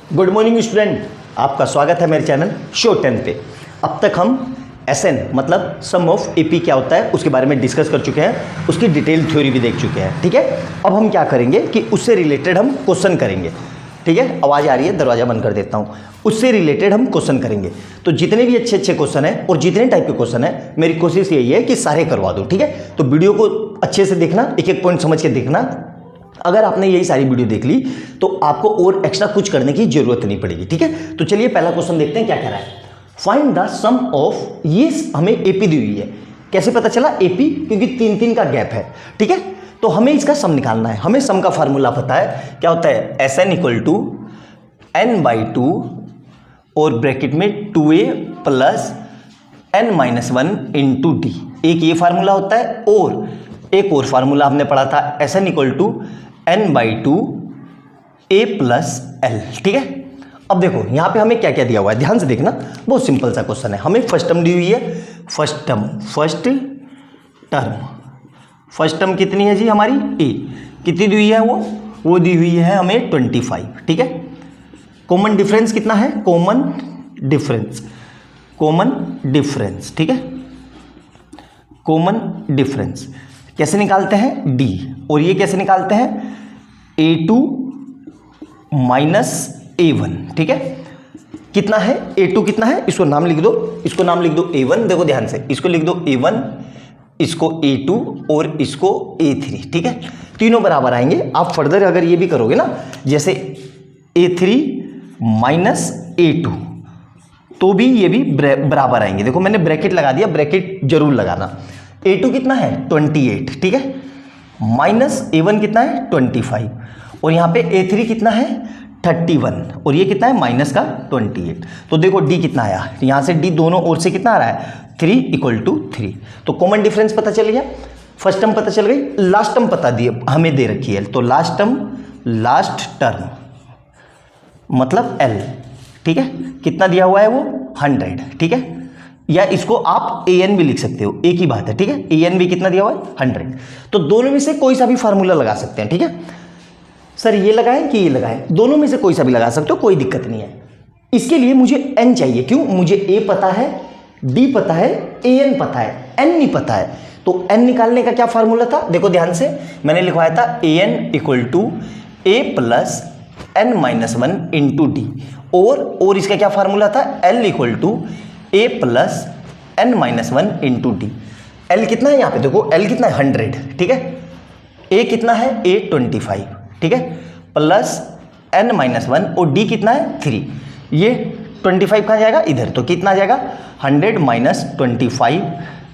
Good morning student, आपका स्वागत है मेरे चैनल शो 10 पे। अब तक हम SN मतलब सम ऑफ AP क्या होता है उसके बारे में डिस्कस कर चुके हैं, उसकी डिटेल थ्योरी भी देख चुके हैं। ठीक है, अब हम क्या करेंगे कि उससे रिलेटेड हम क्वेश्चन करेंगे। ठीक है, आवाज़ आ रही है, दरवाज़ा बंद कर देता हूँ। उससे रिलेटेड हम क्वेश्चन करेंगे। तो जितने भी अच्छे अच्छे क्वेश्चन हैं और जितने टाइप के क्वेश्चन हैं, मेरी कोशिश यही है कि सारे करवा दूँ। ठीक है, तो वीडियो को अच्छे से देखना, एक एक पॉइंट समझ के देखना। अगर आपने यही सारी वीडियो देख ली तो आपको और एक्स्ट्रा कुछ करने की जरूरत नहीं पड़ेगी। ठीक है, तो चलिए पहला क्वेश्चन देखते हैं क्या कह रहा है। फाइंड द सम ऑफ, ये हमें AP दी हुई है। कैसे पता चला AP? क्योंकि 3 का गैप है। ठीक है, तो हमें इसका सम निकालना है। हमें सम का फार्मूला पता है, क्या होता है? SN इक्वल टू n/2 और ब्रैकेट में 2a plus n-1 into D. एक ये फार्मूला होता है और एक और फार्मूला हमने पढ़ा था SN equal to n/2 a plus l। ठीक है, अब देखो यहाँ पे हमें क्या क्या दिया हुआ है, ध्यान से देखना। बहुत सिंपल सा क्वेश्चन है। हमें फर्स्ट टर्म दी हुई है। फर्स्ट टर्म कितनी है जी हमारी? a। कितनी दी हुई है? वो दी हुई है हमें 25। ठीक है, कॉमन डिफरेंस कितना है? Common difference. ठीक है, कॉमन डिफरेंस कैसे निकालते हैं? D। और ये कैसे निकालते हैं? A2 minus A1। ठीक है, कितना है? A2 कितना है? इसको नाम लिख दो, A1। देखो ध्यान से, इसको लिख दो A1, इसको A2 और इसको A3। ठीक है, तीनों बराबर आएंगे। आप फर्दर अगर ये भी करोगे ना, जैसे A3 माइनस A2, तो भी ये भी बराबर आएंगे। देखो मैंने ब्रैकेट लगा दिया, ब्रैकेट जरूर लगाना। A2 कितना है? 28। ठीक है, माइनस A1 कितना है? 25। और यहाँ पे A3 कितना है? 31। और ये कितना है? माइनस का 28। तो देखो D कितना आया, यहाँ से D दोनों ओर से कितना आ रहा है? 3 इक्वल टू 3। तो कॉमन डिफरेंस पता चल गया, फर्स्ट टर्म पता चल गई, लास्ट टर्म पता दिए हमें दे रखी है। तो लास्ट टर्म मतलब L। ठीक है, कितना दिया हुआ है? वो 100। ठीक है, या इसको आप AN भी लिख सकते हो, एक ही बात है। ठीक है, AN भी कितना दिया हुआ है? 100। तो दोनों में से कोई सा भी फार्मूला लगा सकते हैं। ठीक है, सर ये लगाएं कि ये लगाएं, दोनों में से कोई सा भी लगा सकते हो, कोई दिक्कत नहीं है। इसके लिए मुझे N चाहिए। क्यों? मुझे A पता है, D पता है, AN पता है, N नहीं पता है। तो N निकालने का क्या फार्मूला था? देखो ध्यान से, मैंने लिखवाया था AN equal to A plus n-1 into D. और इसका क्या फार्मूला था? L equal to A plus n-1 into D. L कितना है यहाँ पे? देखो L कितना है? 100। ठीक है, A कितना है? A 25। ठीक है, प्लस n-1 और D कितना है? 3। ये 25 कहाँ जाएगा? इधर। तो कितना आ जाएगा? 100 minus 25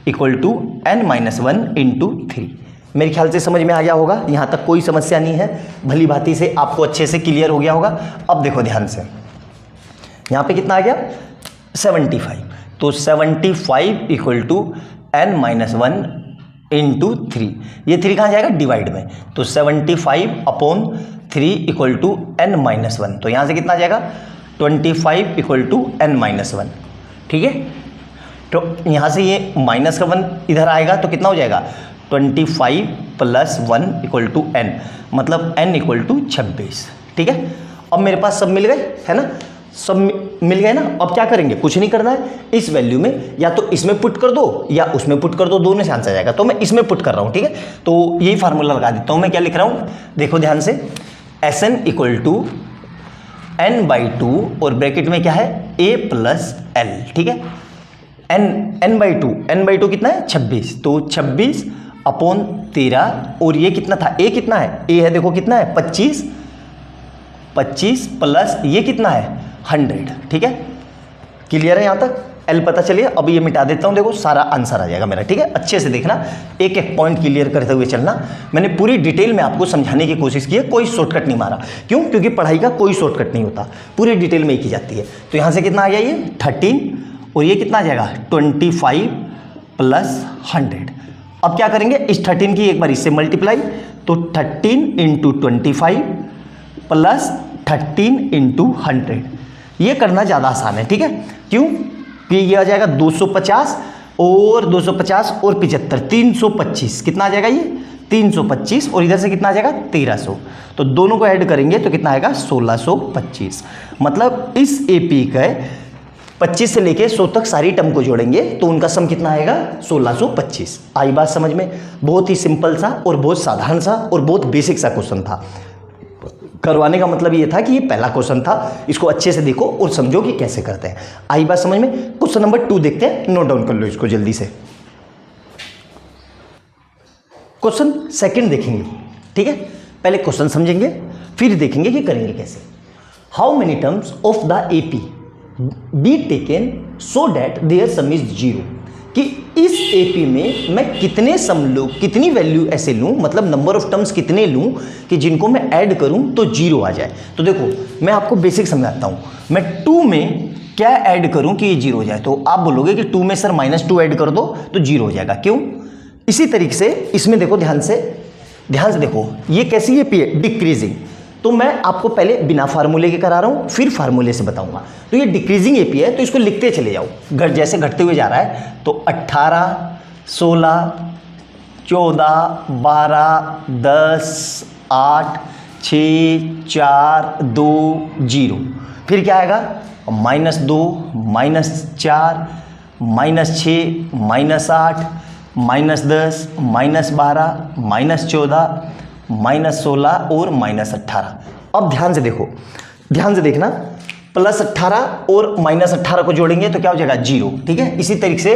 equal to n-1 into 3। मेरे ख्याल से समझ में आ गया होगा, यहाँ तक कोई समस्या नहीं है, भली भांति से आपको अच्छे से क्लियर हो गया होगा। अब देखो ध्यान से, यहाँ पे कितना आ गया? 75। तो 75 इक्वल टू n-1 इंटू 3। ये 3 कहाँ जाएगा? डिवाइड में। तो 75 अपॉन 3 इक्वल टू n-1। तो यहाँ से कितना आ जाएगा? 25 इक्वल टू n-1। ठीक है, तो यहाँ से ये माइनस का 1 इधर आएगा तो कितना हो जाएगा? 25 प्लस 1 इक्वल टू n, मतलब n इक्वल टू 26। ठीक है, अब मेरे पास सब मिल गए, है ना? सब मिल गए ना। अब क्या करेंगे? कुछ नहीं करना है। इस वैल्यू में या तो इसमें पुट कर दो या उसमें पुट कर दो, दोनों से आंसर जाएगा। तो मैं इसमें पुट कर रहा हूँ। ठीक है, तो यही फार्मूला लगा देता हूँ। मैं क्या लिख रहा हूँ? देखो ध्यान से, SN इक्वल टू n/2 और ब्रैकेट में क्या है? A plus L। ठीक है, n/2 कितना है? 26। तो 26 अपॉन 13। और ये कितना था? A कितना है? A है, देखो कितना है? 25 प्लस ये कितना है? 100। ठीक है, क्लियर है यहाँ तक? L पता चलिए। अब ये मिटा देता हूँ, देखो सारा आंसर आ जाएगा मेरा। ठीक है, अच्छे से देखना, एक एक पॉइंट क्लियर करते हुए चलना। मैंने पूरी डिटेल में आपको समझाने की कोशिश की है, कोई शॉर्टकट नहीं मारा। क्यों? क्योंकि पढ़ाई का कोई शॉर्टकट नहीं होता, पूरी डिटेल में ही की जाती है। तो यहाँ से कितना आ गया? ये 13 और ये कितना आ जाएगा? 25 प्लस 100। अब क्या करेंगे? इस 13 की एक बार इससे मल्टीप्लाई, तो 13 इंटू 25 प्लस 13 इंटू 100। ये करना ज़्यादा आसान है। ठीक है, क्यों? कि ये आ जाएगा 250 और 250 और 75, 325। कितना आ जाएगा? ये 325 और इधर से कितना आ जाएगा 1300, तो दोनों को ऐड करेंगे तो कितना आएगा 1625। मतलब इस एपी का 25 से लेके 100 तक सारी टर्म को जोड़ेंगे तो उनका सम कितना आएगा 1625। आई बात समझ में? बहुत ही सिंपल सा और बहुत साधारण सा और बहुत बेसिक सा क्वेश्चन था। करवाने का मतलब ये था कि ये पहला क्वेश्चन था, इसको अच्छे से देखो और समझो कि कैसे करते हैं। आई बात समझ में? क्वेश्चन नंबर 2 देखते हैं, नोट डाउन कर लो इसको जल्दी से। क्वेश्चन सेकंड देखेंगे, ठीक है? पहले क्वेश्चन समझेंगे फिर देखेंगे कि करेंगे कैसे। How many terms of the AP be taken so that their sum is 0, कि इस एपी में मैं कितने सम लूँ, कितनी वैल्यू ऐसे लूँ, मतलब नंबर ऑफ टर्म्स कितने लूँ कि जिनको मैं ऐड करूँ तो 0 आ जाए। तो देखो मैं आपको बेसिक समझाता हूँ, मैं 2 में क्या ऐड करूँ कि ये 0 हो जाए, तो आप बोलोगे कि 2 में सर -2 ऐड कर दो तो 0 हो जाएगा। क्यों? इसी तरीके से इसमें देखो, ध्यान से देखो, ये कैसी एपी है? डिक्रीजिंग। तो मैं आपको पहले बिना फार्मूले के करा रहा हूँ, फिर फार्मूले से बताऊंगा। तो ये डिक्रीजिंग एपी है तो इसको लिखते चले जाओ, जैसे घटते हुए जा रहा है। तो 18, 16, 14, 12, 10, 8, 6, 4, 2, 0। फिर क्या आएगा? -2, -4, -6, -8, -10, -12, -14, -16 और -18। अब ध्यान से देखो, ध्यान से देखना, +18 और -18 को जोड़ेंगे तो क्या हो जाएगा 0, ठीक है? इसी तरीके से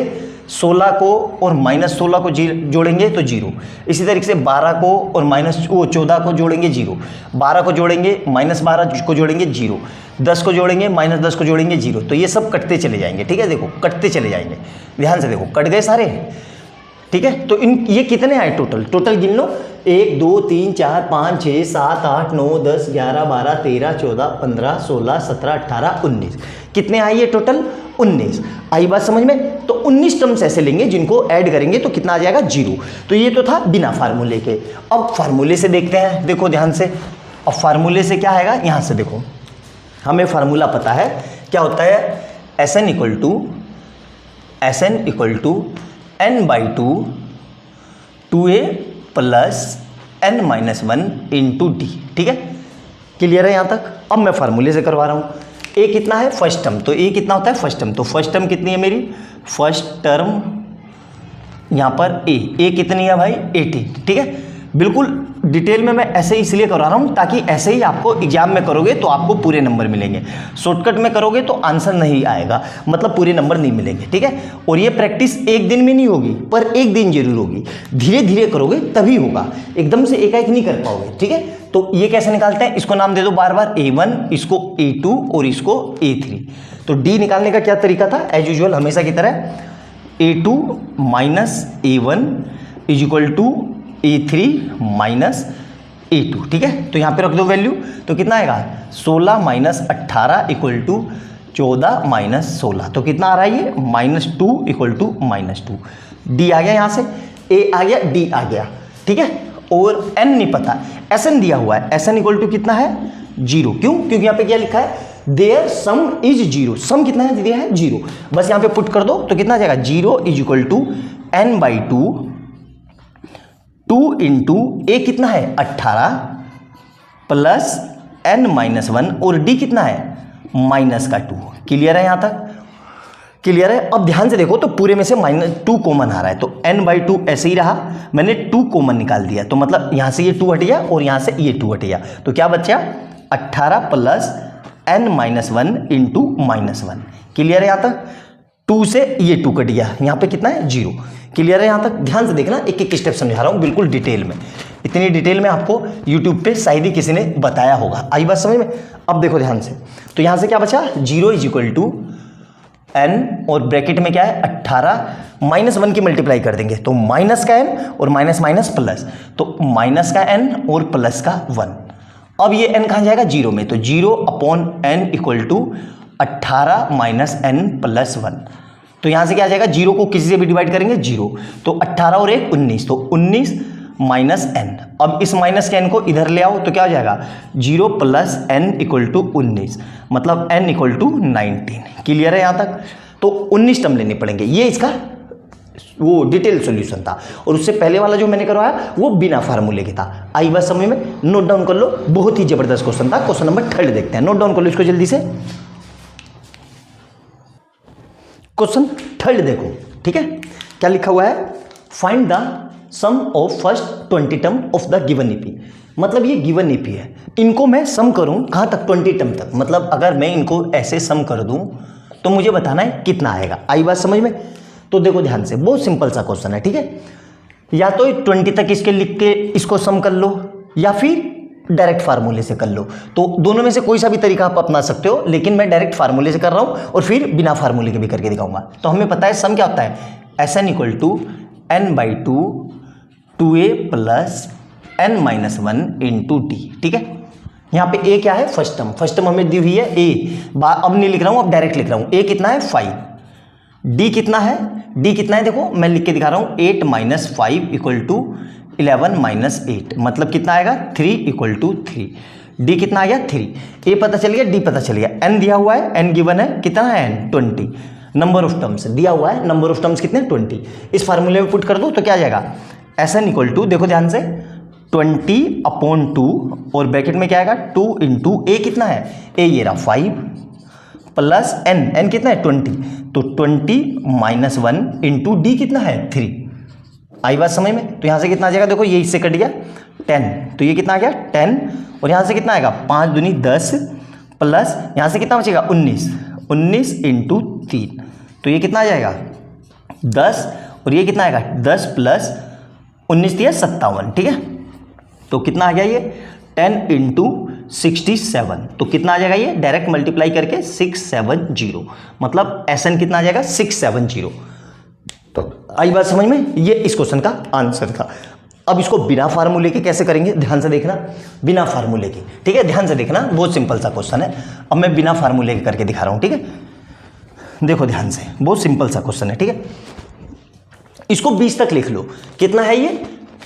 16 को और -16 को जोड़ेंगे तो 0। इसी तरीके से 12 को और -14 को जोड़ेंगे 0, 12 को जोड़ेंगे -12 को जोड़ेंगे 0, 10 को जोड़ेंगे -10 को जोड़ेंगे 0। तो ये सब कटते चले जाएंगे, ठीक है? देखो कटते चले जाएंगे, ध्यान से देखो, कट गए सारे, ठीक है? तो ये कितने आए टोटल गिन लो, 1 2 3 4 5 6 7 8 9 10 11 12 13 14 15 16 17 18 19। कितने आए ये टोटल? 19। आई बात समझ में? तो 19 टर्म्स ऐसे लेंगे जिनको ऐड करेंगे तो कितना आ जाएगा 0। तो ये तो था बिना फार्मूले के। अब फार्मूले से देखते हैं, देखो ध्यान से। अब फार्मूले से क्या आएगा? यहाँ से देखो, हमें फार्मूला पता है क्या होता है, Sn equal to n/2 2a plus n-1 into D, ठीक है? क्लियर है यहाँ तक? अब मैं फार्मूले से करवा रहा हूँ। ए कितना है? फर्स्ट टर्म, तो ए कितना होता है? First term. तो फर्स्ट टर्म कितनी है मेरी? फर्स्ट टर्म यहाँ पर ए कितनी है भाई? 18, ठीक है? बिल्कुल डिटेल में मैं ऐसे ही इसलिए करवा रहा हूँ ताकि ऐसे ही आपको एग्जाम में करोगे तो आपको पूरे नंबर मिलेंगे, शॉर्टकट में करोगे तो आंसर नहीं आएगा, मतलब पूरे नंबर नहीं मिलेंगे, ठीक है? और ये प्रैक्टिस एक दिन में नहीं होगी, पर एक दिन जरूर होगी, धीरे धीरे करोगे तभी होगा, एकदम से एकाएक नहीं कर पाओगे, ठीक है? तो ये कैसे निकालते हैं? इसको नाम दे दो बार बार, A1, इसको A2 और इसको A3। तो डी निकालने का क्या तरीका था? एज यूजुअल हमेशा की तरह A2 minus A1 is equal to A3 minus A2, ठीक है? तो यहाँ पे रख दो वैल्यू, तो कितना आएगा? 16 माइनस 18 इक्वल टू 14 माइनस 16। तो कितना आ रहा है ये? -2 इक्वल टू -2। डी आ गया, यहाँ से ए आ गया, डी आ गया, ठीक है? और एन नहीं पता, Sn दिया हुआ है, Sn इक्वल टू कितना है? 0। क्यों? क्योंकि यहाँ पे क्या लिखा है? There sum is 0। सम कितना है? दिया है 0। बस यहाँ पे पुट कर दो तो कितना आ जाएगा? 0 is equal to n/2 2 into a कितना है? 18 प्लस n-1 और डी कितना है? -2। क्लियर है यहाँ तक? क्लियर है? अब ध्यान से देखो, तो पूरे में से -2 कॉमन आ रहा है, तो n/2 ऐसे ही रहा, मैंने 2 कॉमन निकाल दिया, तो मतलब यहाँ से ये 2 हट गया और यहाँ से ये 2 हट गया, तो क्या बचा? 18 प्लस n-1 इंटू -1। क्लियर है यहाँ तक? 2 से ये 2 कट गया, यहाँ पे कितना है? 0। क्लियर है यहाँ तक? ध्यान से देखना, एक एक स्टेप समझा रहा हूँ बिल्कुल डिटेल में, इतनी डिटेल में आपको YouTube पे शायद ही किसी ने बताया होगा। आई बात समझ में? अब देखो ध्यान से, तो यहाँ से क्या बचा? 0 इज इक्वल टू n और ब्रैकेट में क्या है? 18 -1 की मल्टीप्लाई कर देंगे तो माइनस का n और माइनस माइनस प्लस, तो माइनस का n और प्लस का 1। अब ये n कहाँ जाएगा? 0 में, तो 0/n equal to 18 minus n plus 1। तो यहाँ से क्या आ जाएगा? 0 को किसी से भी डिवाइड करेंगे 0, तो 18 और 1 19, तो 19 माइनस n। अब इस माइनस के n को इधर ले आओ तो क्या हो जाएगा? 0 प्लस n इक्वल टू 19, मतलब n इक्वल टू 19। क्लियर है यहाँ तक? तो 19 टर्म लेने पड़ेंगे, ये इसका वो डिटेल सॉल्यूशन था, और उससे पहले वाला जो मैंने करवाया वो बिना फार्मूले के था। आई बात समझ में? नोट डाउन कर लो, बहुत ही जबरदस्त क्वेश्चन था। क्वेश्चन नंबर 3 देखते हैं, नोट डाउन कर लो इसको जल्दी से। क्वेश्चन 3 देखो, ठीक है, क्या लिखा हुआ है? Find the sum of first 20 term of the given AP. मतलब ये गिवन ईपी है, इनको मैं सम करूं कहां तक? 20 टर्म तक। मतलब अगर मैं इनको ऐसे सम कर दूं तो मुझे बताना है कितना आएगा। आई बात समझ में? तो देखो ध्यान से, बहुत सिंपल सा क्वेश्चन है, ठीक है। या तो 20 तक इसके लिख के इसको सम कर लो, या फिर डायरेक्ट फार्मूले से कर लो। तो दोनों में से कोई सा भी तरीका आप अपना सकते हो, लेकिन मैं डायरेक्ट फार्मूले से कर रहा हूं और फिर बिना फार्मूले के भी करके दिखाऊंगा। तो हमें पता है सम क्या होता है, Sn = n/2 2a + n-1 × d, ठीक है। यहाँ पे a क्या है? फर्स्ट टर्म हमें दी हुई है a। अब नहीं लिख रहा हूँ, अब डायरेक्ट लिख रहा हूँ। a कितना है? 5। d कितना है? d कितना है देखो मैं लिख के दिखा रहा हूँ, 8 - 5 = 11 - 8, मतलब कितना आएगा? 3 = 3। d कितना आ गया? 3। a पता चल गया, d पता चल गया। n दिया हुआ है, n गिवन है, कितना है? n 20। नंबर ऑफ टर्म्स दिया हुआ है, नंबर ऑफ टर्म्स कितने? 20। इस फार्मूले में पुट कर दो तो क्या आ जाएगा? Sn = देखो ध्यान से 20/2 और ब्रैकेट में क्या आएगा? 2 × a कितना है? a ये रहा 5 प्लस n कितना है? 20। तो 20 - 1 × d कितना है? 3। आई बात समझ में? तो यहाँ से कितना आ जाएगा? देखो ये इससे कट गया 10, तो ये कितना आ गया? 10। और यहाँ से कितना आएगा? 5 दूनी 10 प्लस यहाँ से कितना बचेगा? 19 × 3, तो ये कितना आ जाएगा? 10। और ये कितना आएगा? 10 + 19 दिया 57, ठीक है। तो कितना आ गया ये? 10 × 67, तो कितना आ जाएगा ये? डायरेक्ट मल्टीप्लाई करके 670, मतलब Sn कितना आ जाएगा? 670। तो आई बात समझ में? ये इस क्वेश्चन का आंसर था। अब इसको बिना फार्मूले के कैसे करेंगे, ध्यान से देखना। बिना फार्मूले के, ठीक है, ध्यान से देखना, बहुत सिंपल सा क्वेश्चन है। अब मैं बिना फार्मूले के करके दिखा रहा हूं, ठीक है। देखो ध्यान से, बहुत सिंपल सा क्वेश्चन है, ठीक है। इसको 20 तक लिख लो। कितना है ये?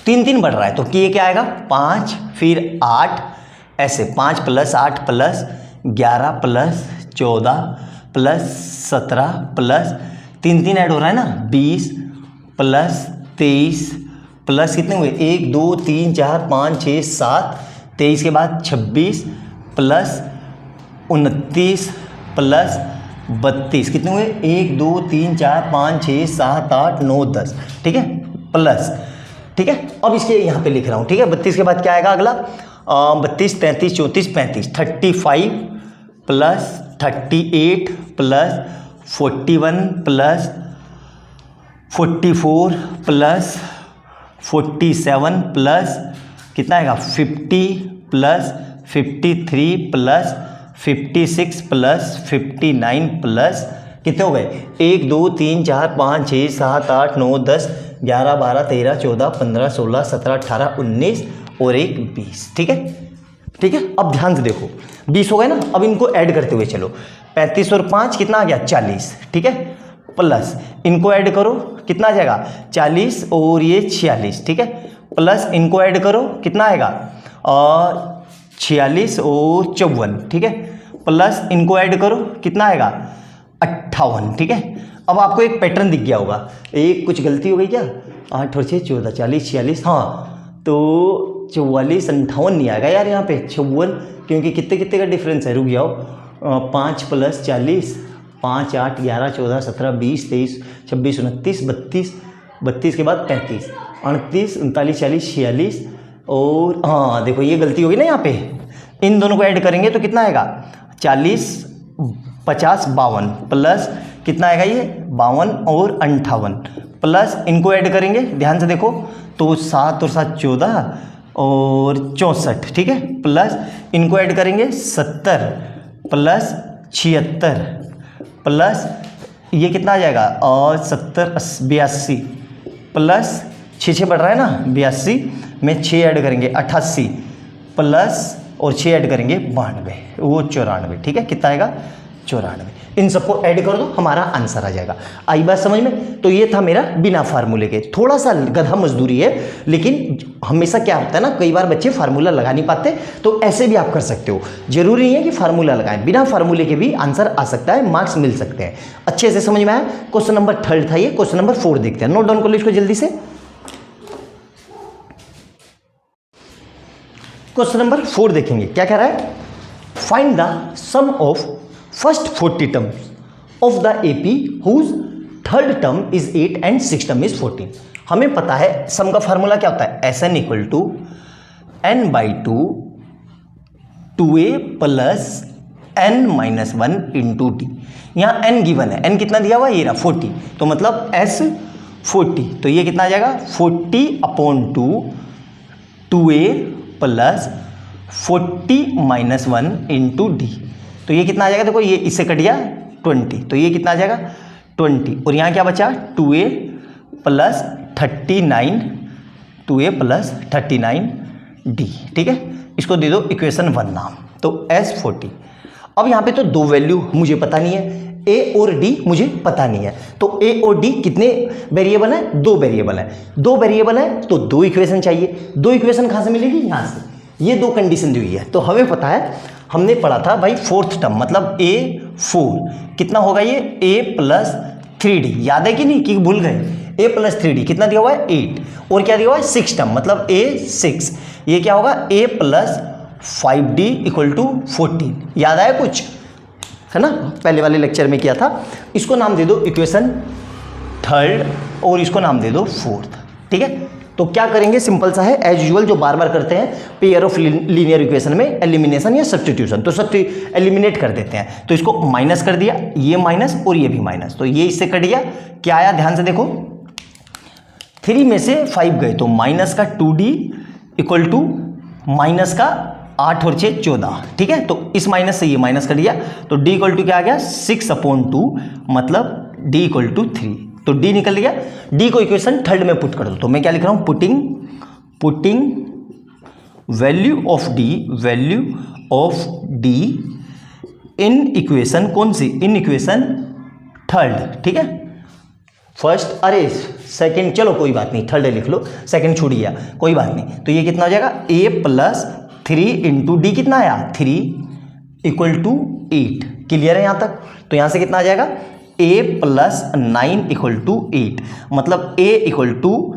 3 बढ़ रहा है, तो ये क्या आएगा? 5 फिर 8, ऐसे 5 + 8 + 11 + 14 + 17 प्लस 3 ऐड हो रहा है ना, 20 + 23 प्लस कितने हुए? 1 2 3 4 5 6 7, 23 के बाद 26 प्लस 29 प्लस 32, कितने हुए? 1 2 3 4 5 6 7 8 9 10, ठीक है, प्लस, ठीक है। अब इसके यहाँ पे लिख रहा हूँ, ठीक है। 32 के बाद क्या आएगा अगला? 32 33 34 35, 35 plus 38 plus 41 plus 44 plus 47 plus कितना आएगा? 50 प्लस 53 प्लस 56 प्लस 59 प्लस कितने हो गए? 1 2 3 4 5 6 7 8 9 10 11 12 13 14 15 16 17 18 19 और 1 20, ठीक है, ठीक है। अब ध्यान से देखो, 20 हो गए ना। अब इनको ऐड करते हुए चलो, 35 और 5 कितना आ गया? 40, ठीक है, प्लस इनको ऐड करो, कितना आ जाएगा? 40 और ये 46, ठीक है, प्लस इनको ऐड करो, कितना आएगा? और 46 और 54, ठीक है, प्लस इनको ऐड करो, कितना आएगा? 58, ठीक है। अब आपको एक पैटर्न दिख गया होगा, एक कुछ गलती हो गई क्या? 8 और 6 14 40 46, हाँ, तो 44 58 नहीं आएगा यार यहाँ पे, 56, क्योंकि कितने कितने का डिफरेंस है, रुक जाओ, 5 + 40 5 8 11 14 17 20 23 26 29 32, 32 के बाद 35 38 39 40 46, और हाँ देखो ये गलती होगी ना यहाँ पे, इन दोनों को ऐड करेंगे तो कितना आएगा? 40 50 52 प्लस कितना आएगा ये? 52 और 58 प्लस इनको ऐड करेंगे, ध्यान से देखो, तो 7 और 7 14 और 64, ठीक है, प्लस इनको ऐड करेंगे 70 प्लस 76 प्लस ये कितना आ जाएगा? और 70 82 प्लस 6 बढ़ रहा है ना, 82 में 6 ऐड करेंगे 88 प्लस और 6 ऐड करेंगे 92, वो 94, ठीक है, कितना आएगा? 94। इन सबको ऐड कर दो, हमारा आंसर आ जाएगा। आई बात समझ में? तो ये था मेरा बिना फार्मूले के, थोड़ा सा गधा मजदूरी है, लेकिन हमेशा क्या होता है ना, कई बार बच्चे फार्मूला लगा नहीं पाते, तो ऐसे भी आप कर सकते हो। जरूरी नहीं है कि फार्मूला लगाएं, बिना फार्मूले के भी आंसर आ सकता है, मार्क्स मिल सकते हैं। अच्छे से समझ में आया? क्वेश्चन नंबर 3 था ये। क्वेश्चन नंबर 4 देखते हैं, नोट डाउन कर लो इसको जल्दी से। क्वेश्चन नंबर 4 देखेंगे, क्या कह रहा है? Find the sum of first 40 terms of the AP whose third term is 8 and six term is 14। हमें पता है सम का फार्मूला क्या होता है, S N equal to N by two A plus N minus 1 into D. यहाँ N given है, N कितना दिया हुआ है, ये रहा 40, तो मतलब एस 40, तो ये कितना आ जाएगा 40/2 2a plus 40 minus 1 into D. तो ये कितना आ जाएगा, देखो ये इससे कट गया 20, तो ये कितना आ जाएगा 20, और यहाँ क्या बचा 2a plus 39 2a plus 39 D. ठीक है, इसको दे दो इक्वेशन 1 नाम, तो S40। अब यहाँ पे तो दो वैल्यू मुझे पता नहीं है, ए और डी मुझे पता नहीं है, तो ए और डी कितने वेरिएबल है, दो वेरिएबल है। दो वेरिएबल है तो दो इक्वेशन चाहिए। दो इक्वेशन कहाँ से मिलेगी, यहाँ से। ये दो कंडीशन दी हुई है, तो हमें पता है, हमने पढ़ा था भाई फोर्थ टर्म मतलब A4 कितना होगा, ये A प्लस 3D, याद है कि नहीं, कि भूल गए? A प्लस 3D कितना दिया हुआ है 8, और क्या दिया हुआ है 6 टर्म मतलब A6, ये क्या होगा A plus 5D equal to 14। याद आया कुछ, है ना, पहले वाले लेक्चर में किया था। इसको नाम दे दो इक्वेशन 3 और इसको नाम दे दो 4। ठीक है, तो क्या करेंगे, सिंपल सा है, एज यूजुअल जो बार बार करते हैं पेयर ऑफ लीनियर इक्वेशन में, एलिमिनेशन या सब्स्टिट्यूशन। तो सब एलिमिनेट कर देते हैं, तो इसको माइनस कर दिया, ये माइनस और ये भी माइनस, तो ये इससे कट गया। क्या आया, ध्यान से देखो, 3 में से 5 गए, तो माइनस का 2D इक्वल टू माइनस का 8 और 6 14। ठीक है, तो इस माइनस से ये माइनस कर दिया, तो D इक्वल टू क्या आ गया 6/2, मतलब D इक्वल टू 3, तो D निकल गया। D को इक्वेशन 3 में पुट कर दो, तो मैं क्या लिख रहा हूं, putting value of D in equation, कौन सी, इन इक्वेशन 3। ठीक है, फर्स्ट, अरे सेकंड, चलो कोई बात नहीं, 3 लिख लो, सेकंड छूट गया, कोई बात नहीं। तो ये कितना हो जाएगा, A प्लस 3 इंटू डी कितना आया 3 इक्वल टू 8। क्लियर है यहाँ तक? तो यहाँ से कितना आ जाएगा, A प्लस 9 इक्वल टू 8, मतलब A इक्वल टू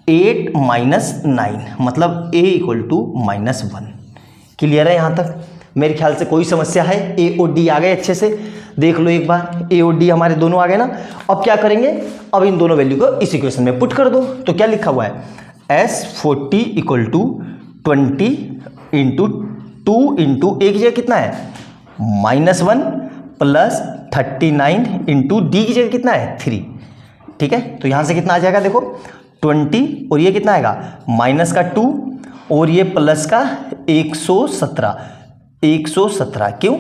8 माइनस 9, मतलब A इक्वल टू -1। क्लियर है यहाँ तक? मेरे ख्याल से कोई समस्या है? A और D आ गए, अच्छे से देख लो एक बार, A और D हमारे दोनों आ गए ना। अब क्या करेंगे, अब इन दोनों वैल्यू को इस इक्वेशन में पुट कर दो, तो क्या लिखा हुआ है, S40 equal to 20 into 2 into a की जगह कितना है -1 प्लस 39 इंटू डी की जगह कितना है 3। ठीक है, तो यहाँ से कितना आ जाएगा, देखो 20 और ये कितना आएगा माइनस का 2 और ये प्लस का 117। क्यों,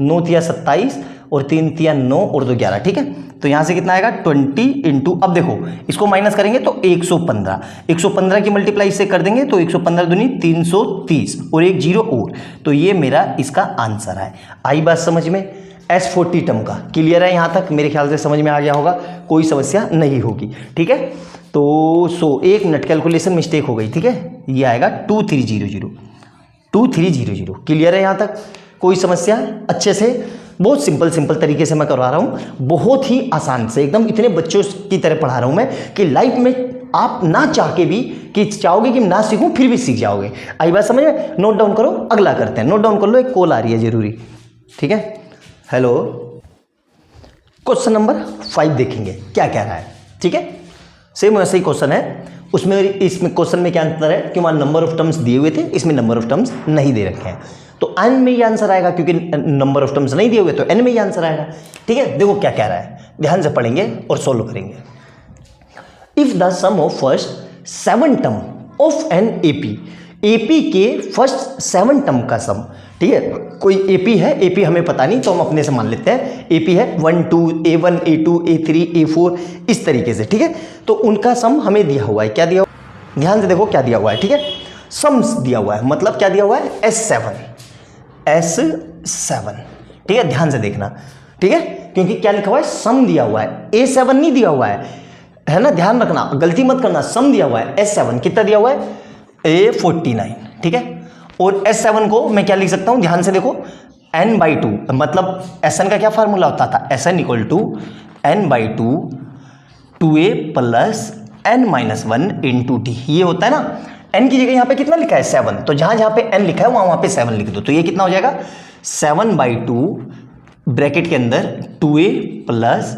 9 तिया 27 और 3 तिया 9 और 2 11। ठीक है, तो यहाँ से कितना आएगा 20 इंटू, अब देखो इसको माइनस करेंगे तो 115 की मल्टीप्लाई इससे कर देंगे तो 115 दूनी 330 और एक 0 और, तो ये मेरा इसका आंसर है। आई बात समझ में? S40 टर्म का क्लियर है यहाँ तक? मेरे ख्याल से समझ में आ गया होगा, कोई समस्या नहीं होगी। ठीक है, तो 1 मिनट कैलकुलेशन मिस्टेक हो गई। ठीक है, ये आएगा 2300। क्लियर है यहाँ तक? कोई समस्या? अच्छे से, बहुत सिंपल तरीके से मैं करवा रहा हूँ, बहुत ही आसान से, एकदम इतने बच्चों की तरह पढ़ा रहा हूँ मैं कि लाइफ में आप ना चाह के भी, कि चाहोगे कि ना सीखूं फिर भी सीख जाओगे। आई बात समझ में? नोट डाउन करो, अगला करते हैं। नोट डाउन कर लो, एक कॉल आ रही है जरूरी। ठीक है, हेलो, क्वेश्चन नंबर 5 देखेंगे क्या कह रहा है। ठीक है, सेम वैसे ही क्वेश्चन है, उसमें इसमें क्वेश्चन में क्या अंतर है कि वहाँ नंबर ऑफ टर्म्स दिए हुए थे, इसमें नंबर ऑफ टर्म्स नहीं दे रखे हैं, तो n में ही आंसर आएगा, क्योंकि नंबर ऑफ टर्म्स नहीं दिए हुए तो n में ही आंसर आएगा। ठीक है, देखो क्या कह रहा है, ध्यान से पढ़ेंगे और सोल्व करेंगे। If the sum of first 7 term of an AP के फर्स्ट 7 टर्म का सम, ठीक है, कोई एपी है, एपी हमें पता नहीं तो हम अपने से मान लेते हैं एपी है 1 2 A1 A2 A3 A4 इस तरीके से। ठीक है, तो उनका सम हमें दिया हुआ है, क्या दिया हुआ, ध्यान से देखो क्या दिया हुआ है। ठीक है, सम्स दिया हुआ है, मतलब क्या दिया हुआ है S7। ठीक है, ध्यान से देखना, ठीक है, क्योंकि क्या लिखा हुआ है, सम दिया हुआ है, A7 नहीं दिया हुआ है ना, ध्यान रखना, गलती मत करना, सम दिया हुआ है S7, कितना दिया हुआ है, A49, ठीक है। और S7 को मैं क्या लिख सकता हूं, ध्यान से देखो, n/2, मतलब Sn का क्या फार्मूला होता था, Sn = n/2 2a + n-1 × d, ये होता है ना। n की जगह यहाँ पे कितना लिखा है, 7, तो जहां जहां पे n लिखा है वहां पे 7 लिख दो, तो ये कितना हो जाएगा, 7/2 ब्रैकेट के अंदर 2a +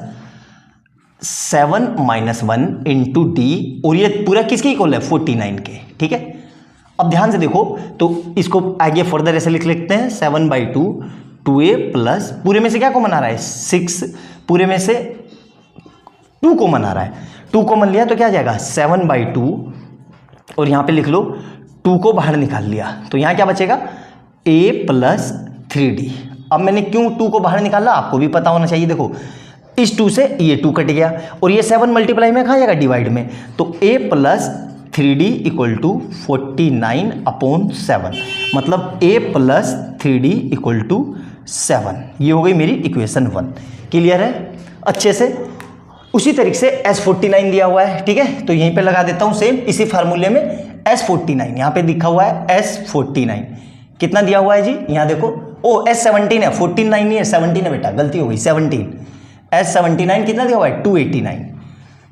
7 - 1 × d, और ये पूरा किसके इक्वल है, 49 के, ठीक है। अब ध्यान से देखो, तो इसको आगे फर्दर ऐसे लिख लेते हैं, 7/2 2a + पूरे में से क्या कॉमन आ रहा है, 6, पूरे में से 2 कॉमन आ रहा है, 2 कॉमन लिया तो क्या आ जाएगा, 7/2, और यहां पे लिख लो 2 को बाहर निकाल लिया, तो यहां क्या बचेगा, a + 3d। अब मैंने क्यों 2 को बाहर निकाला, आपको भी पता होना चाहिए। देखो, इस 2 से ये 2 कट गया, और ये 7 मल्टीप्लाई में कहाँ जाएगा, डिवाइड में, तो a + 3d = 49/7, मतलब a + 3d = 7। ये हो गई मेरी इक्वेशन 1। क्लियर है अच्छे से। उसी तरीके से S49 दिया हुआ है, ठीक है, तो यहीं पे लगा देता हूं सेम इसी फार्मूले में S49, यहां पे लिखा हुआ है S49, कितना दिया हुआ है जी, यहां देखो, ओ S17 है, 49 नहीं है, 17 है बेटा, गलती हो गई, 17, S79 कितना दिया हुआ है, 289,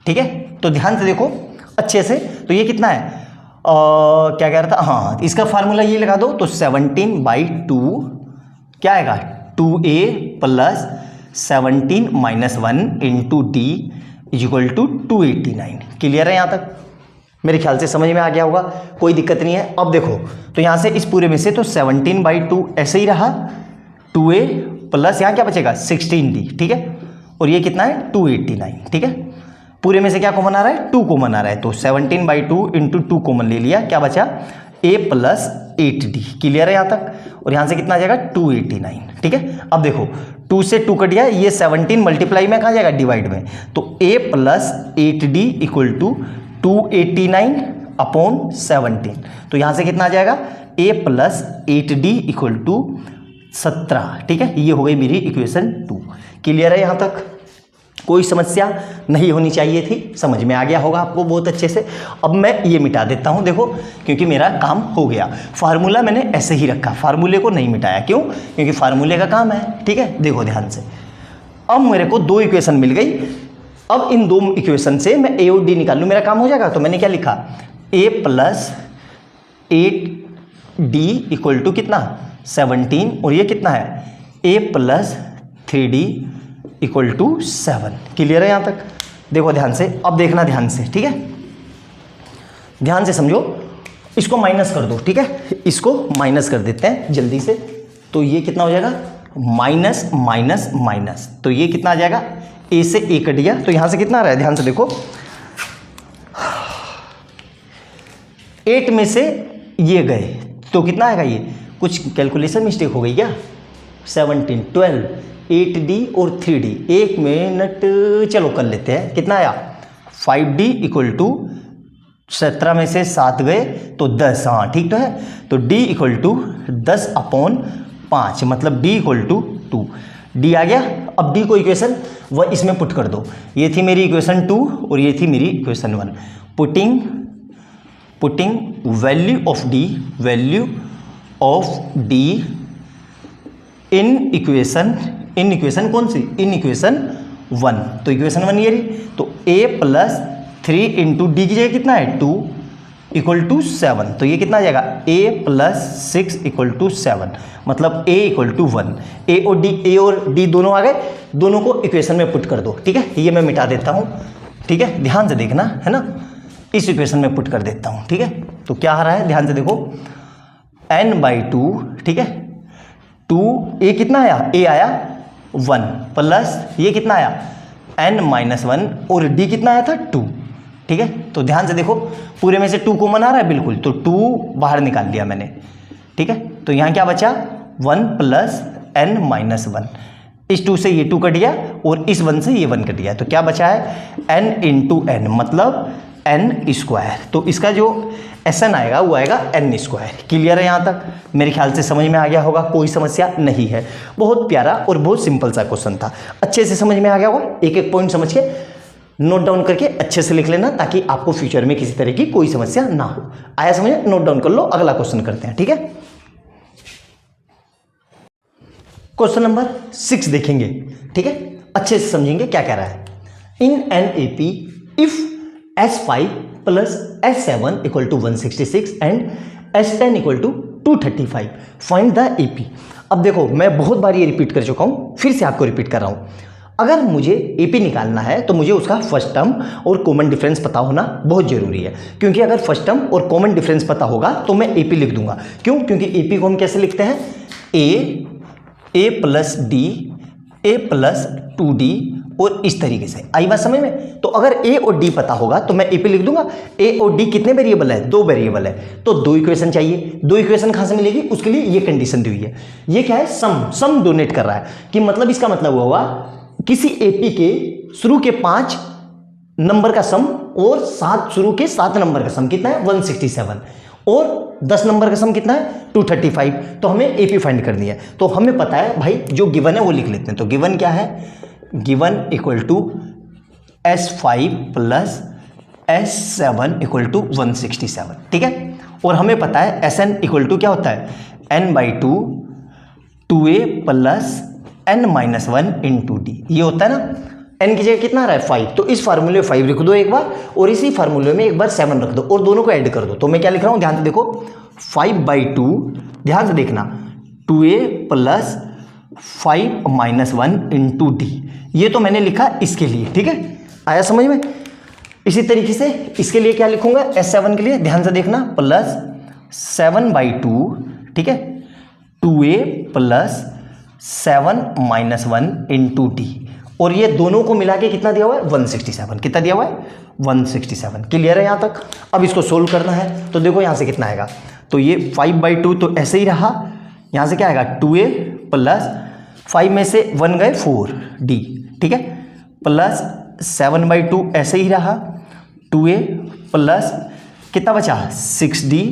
ठीक है। तो ध्यान से देखो अच्छे से, तो ये कितना है, क्या कह रहा था, हाँ, इसका फार्मूला ये लगा दो, तो 17/2 क्या आएगा, 2a + 17 - 1 × d = 289। क्लियर है यहाँ तक, मेरे ख्याल से समझ में आ गया होगा, कोई दिक्कत नहीं है। अब देखो, तो यहाँ से इस पूरे में से तो 17/2 ऐसे ही रहा, 2a + यहाँ क्या बचेगा, 16d, ठीक है, और ये कितना है, 289, ठीक है। पूरे में से क्या कॉमन आ रहा है, 2 कॉमन आ रहा है, तो 17/2 × 2 कॉमन ले लिया, क्या बचा, a + 8d। क्लियर है यहाँ तक, और यहाँ से कितना आ जाएगा, 289, ठीक है। अब देखो, 2 से 2 कट गया, ये 17 मल्टीप्लाई में कहाँ जाएगा, डिवाइड में, तो a + 8d = 289/17, तो यहाँ से कितना आ जाएगा, a + 8d = 17, ठीक है। ये हो गई मेरी इक्वेशन 2। क्लियर है यहाँ तक, कोई समस्या नहीं होनी चाहिए थी, समझ में आ गया होगा आपको बहुत अच्छे से। अब मैं ये मिटा देता हूँ, देखो, क्योंकि मेरा काम हो गया। फार्मूला मैंने ऐसे ही रखा, फार्मूले को नहीं मिटाया, क्यों, क्योंकि फार्मूले का काम है, ठीक है। देखो ध्यान से, अब मेरे को 2 इक्वेशन मिल गई, अब इन 2 इक्वेशन से मैं a और d निकाल लूँ, मेरा काम हो जाएगा। तो मैंने क्या लिखा, a + 8d = कितना, 17, और ये कितना है, a + 3d = 7। क्लियर है यहाँ तक, देखो ध्यान से, अब देखना ध्यान से, ठीक है, ध्यान से समझो, इसको माइनस कर दो, ठीक है, इसको माइनस कर देते हैं जल्दी से, तो ये कितना हो जाएगा, माइनस माइनस माइनस, तो ये कितना आ जाएगा, a से a कट गया, तो यहां से कितना आ रहा है, ध्यान से देखो, 8 में से ये गए, तो कितना आएगा, ये कुछ कैलकुलेशन मिस्टेक हो गई क्या, 17, 12, 8d और 3d, 1 मिनट, चलो कर लेते हैं, कितना आया, 5d = 17 में से 7 गए तो 10, हाँ ठीक तो है, तो d = 10/5, मतलब d = 2, d आ गया। अब d को इक्वेशन वह इसमें पुट कर दो, ये थी मेरी इक्वेशन 2 और ये थी मेरी equation 1, putting value of d in equation कौन सी, इन इक्वेशन 1, तो इक्वेशन 1 ये रही, तो a + 3 × d की जगह कितना है, 2 = 7, तो ये कितना आ जाएगा, a + 6 = 7, मतलब a = 1, a और d दोनों आ गए, दोनों को इक्वेशन में पुट कर दो, ठीक है, ये मैं मिटा देता हूँ, ठीक है, ध्यान से देखना है ना, इस इक्वेशन में पुट कर देता हूँ, ठीक है। तो क्या आ रहा है, ध्यान से देखो, n/2, ठीक है, 2, a कितना आया, a आया 1 प्लस ये कितना आया, n-1, और d कितना आया था, 2, ठीक है। तो ध्यान से देखो, पूरे में से 2 कॉमन आ रहा है, बिल्कुल, तो 2 बाहर निकाल लिया मैंने, ठीक है। तो यहाँ क्या बचा, 1 + n-1, इस 2 से ये 2 कट गया और इस 1 से ये 1 कट गया, तो क्या बचा है, n × n, मतलब एन स्क्वायर, तो इसका जो एस एन आएगा वो आएगा एन स्क्वायर। क्लियर है यहाँ तक? मेरे ख्याल से समझ में आ गया होगा, कोई समस्या नहीं है। बहुत प्यारा और बहुत सिंपल सा क्वेश्चन था, अच्छे से समझ में आ गया होगा। एक एक पॉइंट समझ के नोट डाउन करके अच्छे से लिख लेना, ताकि आपको फ्यूचर में किसी तरह की कोई समस्या ना हो। आया समझ? नोट डाउन कर लो, अगला क्वेश्चन करते हैं। ठीक है, क्वेश्चन नंबर 6 देखेंगे। ठीक है, अच्छे से समझेंगे क्या कह रहा है। In an AP if S5 plus S7 equal to 166 and S10 equal to 235 find the AP. अब देखो, मैं बहुत बार ये रिपीट कर चुका हूं, फिर से आपको रिपीट कर रहा हूं। अगर मुझे एपी निकालना है तो मुझे उसका फर्स्ट टर्म और कॉमन डिफरेंस पता होना बहुत जरूरी है, क्योंकि अगर फर्स्ट टर्म और कॉमन डिफरेंस पता होगा तो मैं एपी लिख दूंगा। क्यों? क्योंकि एपी को हम कैसे लिखते हैं, ए प्लस डी, ए प्लस 2d और इस तरीके से। आई बात समझ में? तो अगर ए और डी पता होगा तो मैं एपी लिख दूंगा। ए और डी कितने वेरिएबल है? 2 वेरिएबल है, तो 2 इक्वेशन चाहिए। 2 इक्वेशन कहां से मिलेगी? उसके लिए ये कंडीशन दी हुई है। ये क्या है? सम डोनेट कर रहा है, कि मतलब इसका मतलब हुआ किसी एपी के शुरू के 5 नंबर का सम और शुरू के 7 नंबर का सम कितना है? 167, और 10 नंबर का सम कितना है? 235। तो हमें एपी फाइंड करनी है। तो हमें पता है भाई, जो गिवन है वो लिख लेते हैं। तो गिवन क्या है? Given equal to S5 plus S7 equal to 167। ठीक है, और हमें पता है Sn इक्वल टू क्या होता है? n/2 2a plus n-1 into D, ये होता है ना। n की जगह कितना आ रहा है? 5, तो इस फार्मूले में 5 लिख दो एक बार, और इसी फार्मूले में एक बार 7 रख दो, और दोनों को ऐड कर दो। तो मैं क्या लिख रहा हूं, ध्यान से देखो, 5/2, ध्यान से देखना, 2a प्लस 5-1 इंटू डी, ये तो मैंने लिखा इसके लिए। ठीक है, आया समझ में? इसी तरीके से इसके लिए क्या लिखूंगा? S7 के लिए ध्यान से देखना, प्लस 7/2, ठीक है, 2a प्लस 7-1 इंटू डी, और ये दोनों को मिला के कितना दिया हुआ है? 167। कितना दिया हुआ है? 167। क्लियर है यहाँ तक? अब इसको सोल्व करना है, तो देखो यहाँ से कितना आएगा। तो ये 5/2 तो ऐसे ही रहा, यहाँ से क्या आएगा? 2a प्लस 5 में से 1 गए 4d, ठीक है, प्लस 7/2 ऐसे ही रहा, 2a प्लस कितना बचा? 6d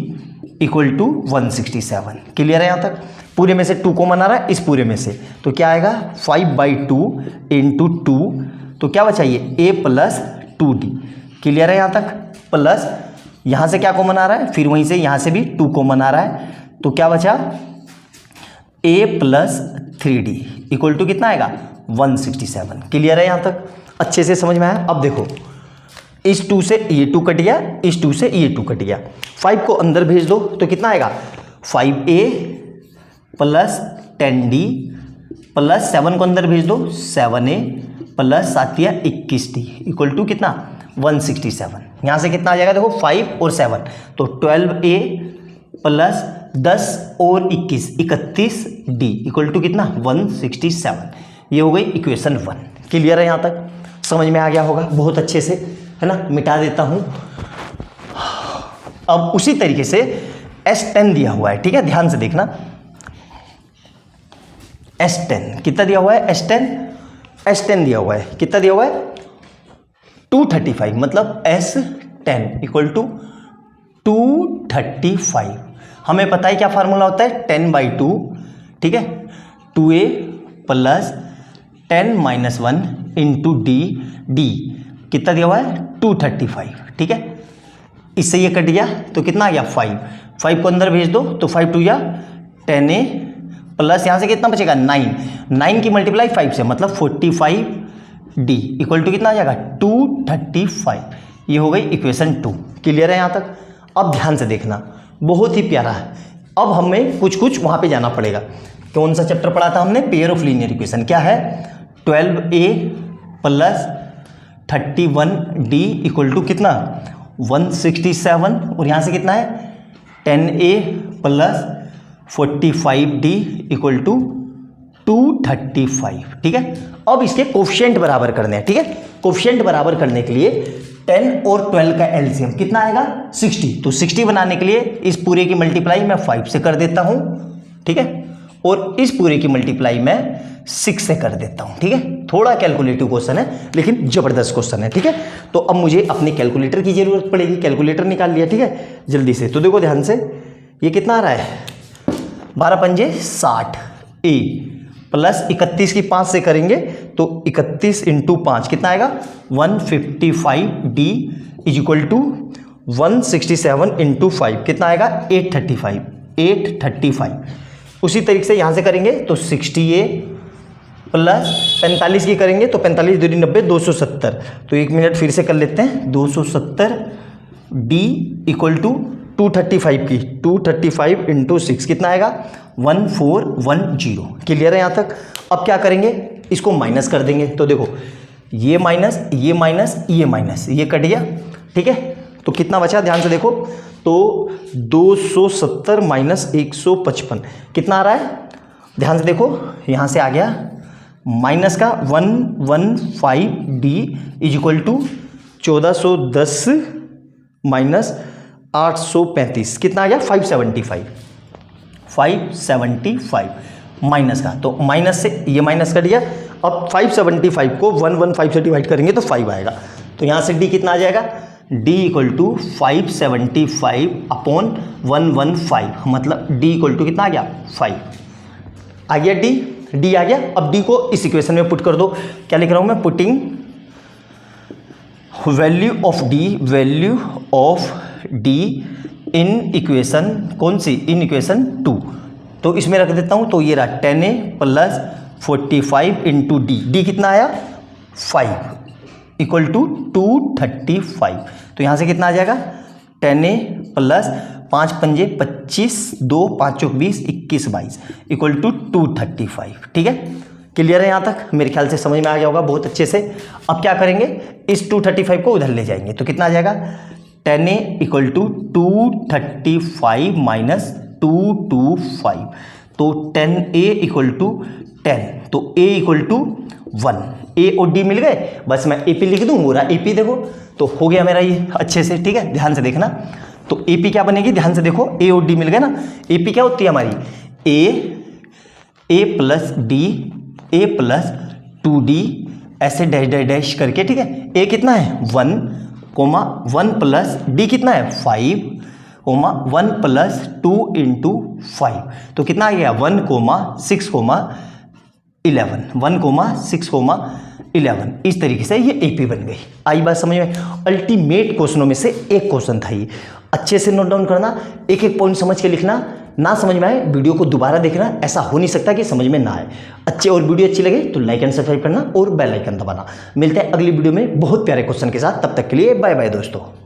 equal to 167। क्लियर है यहाँ तक? पूरे में से 2 कॉमन आ रहा है इस पूरे में से, तो क्या आएगा? 5/2 इंटू 2, तो क्या बचा? ये a प्लस 2d। क्लियर है यहाँ तक? प्लस यहाँ से क्या कॉमन आ रहा है? फिर वहीं से यहाँ से भी 2 कॉमन आ रहा है, तो क्या बचा? a plus 3d equal to कितना आएगा? 167। क्लियर है यहाँ तक? अच्छे से समझ में आया? अब देखो, इस 2 से ये 2 कट गया, इस 2 से ये 2 कट गया, 5 को अंदर भेज दो तो कितना आएगा? 5a प्लस 10d प्लस 7 को अंदर भेज दो, 7a plus 21d equal to कितना? 167। यहाँ से कितना आ जाएगा? देखो 5 और 7, तो 12a प्लस 10 और 21 31d इक्वल टू कितना? 167। ये हो गई इक्वेशन 1। क्लियर है यहाँ तक? समझ में आ गया होगा बहुत अच्छे से, है ना? मिटा देता हूँ। अब उसी तरीके से S10 दिया हुआ है, ठीक है, ध्यान से देखना। S10 कितना दिया हुआ है? S10 दिया हुआ है, कितना दिया हुआ है? 235, मतलब S10 इक्वल टू 235। हमें पता है क्या फार्मूला होता है? 10/2, ठीक है, 2a प्लस 10-1 इंटू डी कितना दिया हुआ है? 235, ठीक है, इससे ये कट गया तो कितना आ गया? 5 को अंदर भेज दो, तो 5 2 या 10a प्लस यहाँ से कितना बचेगा? 9 की मल्टीप्लाई 5 से, मतलब 45d इक्वल टू कितना आ जाएगा? 235। ये हो गई इक्वेशन 2। क्लियर है यहाँ तक? अब ध्यान से देखना, बहुत ही प्यारा है। अब हमें कुछ वहाँ पे जाना पड़ेगा। कौन सा चैप्टर पढ़ा था हमने? Pair of linear equation. क्या है? 12a plus 31d equal to कितना? 167, और यहाँ से कितना है? 10a plus 45d equal to 235, ठीक है। अब इसके कोफिशिएंट बराबर करने हैं, ठीक है। कोफिशिएंट बराबर करने के लिए 10 और 12 का एलसीएम कितना आएगा? 60। तो 60 बनाने के लिए इस पूरे की मल्टीप्लाई मैं 5 से कर देता हूँ, ठीक है, और इस पूरे की मल्टीप्लाई मैं 6 से कर देता हूँ, ठीक है। थोड़ा कैलकुलेटिव क्वेश्चन है लेकिन जबरदस्त क्वेश्चन है, ठीक है। तो अब मुझे अपने कैलकुलेटर की जरूरत पड़ेगी, कैलकुलेटर निकाल लिया, ठीक है, जल्दी से। तो देखो ध्यान से, ये कितना आ रहा है, 12 पंजे 60 ए प्लस 31 की 5 से करेंगे तो 31 इंटू 5 कितना आएगा 155 d is equal to 167 into 5 कितना आएगा 835। उसी तरीके से यहाँ से करेंगे तो 60A प्लस 45 की करेंगे तो 45 दूनी 90 270। तो 1 मिनट फिर से कर लेते हैं, 270 डी इक्वल टू 235 की 235 इंटू 6 कितना आएगा 1410। क्लियर है यहाँ तक। अब क्या करेंगे, इसको माइनस कर देंगे। तो देखो ये माइनस ये माइनस ये माइनस ये कट गया, ठीक है। तो कितना बचा ध्यान से देखो, तो 270 माइनस 155 कितना आ रहा है, ध्यान से देखो, यहाँ से आ गया माइनस का 115 d is equal to 1410 minus 835 कितना आ गया 575 माइनस का। तो माइनस से ये माइनस कर दिया। अब 575 को 115 से डिवाइड करेंगे तो 5 आएगा। तो यहाँ से डी कितना आ जाएगा, डी इक्वल टू 575 अपॉन 115, मतलब डी इक्वल टू कितना आ गया 5 आ गया, डी आ गया। अब डी को इस इक्वेशन में पुट कर दो। क्या लिख रहा हूँ मैं, putting value of D in equation, कौन सी, इन इक्वेशन 2। तो इसमें रख देता हूँ, तो ये रहा 10A प्लस 45 इंटू डी कितना आया 5 इक्वल टू 235। तो यहाँ से कितना आ जाएगा 10A प्लस 5 पंजे 25 2 5 चौक 20 21 22 इक्वल टू 235, ठीक है। क्लियर है यहाँ तक, मेरे ख्याल से समझ में आ गया होगा बहुत अच्छे से। अब क्या करेंगे, इस 235 को उधर ले जाएंगे तो कितना आ जाएगा 10A इक्वल टू 235 माइनस 225। तो 10A इक्वल टू 10, तो A इक्वल टू 1, A और D मिल गए, बस मैं AP लिख दूँ, पूरा AP देखो तो हो गया मेरा ये अच्छे से, ठीक है। ध्यान से देखना, तो AP क्या बनेगी, ध्यान से देखो, A और D मिल गए ना। AP क्या होती है हमारी A plus D A plus 2D ऐसे डैश डैश डैश करके, ठीक है। A कितना है 1 प्लस D कितना है 5 1 प्लस 2 इंटू 5 तो कितना आ गया 1,6,11 इस तरीके से ये AP बन गई। आई बात समझ में। अल्टीमेट क्वेश्चनों में से एक क्वेश्चन था ये, अच्छे से नोट डाउन करना, एक एक पॉइंट समझ के लिखना। ना समझ में आए वीडियो को दोबारा देखना, ऐसा हो नहीं सकता कि समझ में ना आए। अच्छे और वीडियो अच्छी लगे तो लाइक एंड सब्सक्राइब करना और बेल आइकन दबाना। मिलते हैं अगली वीडियो में बहुत प्यारे क्वेश्चन के साथ, तब तक के लिए बाय बाय दोस्तों।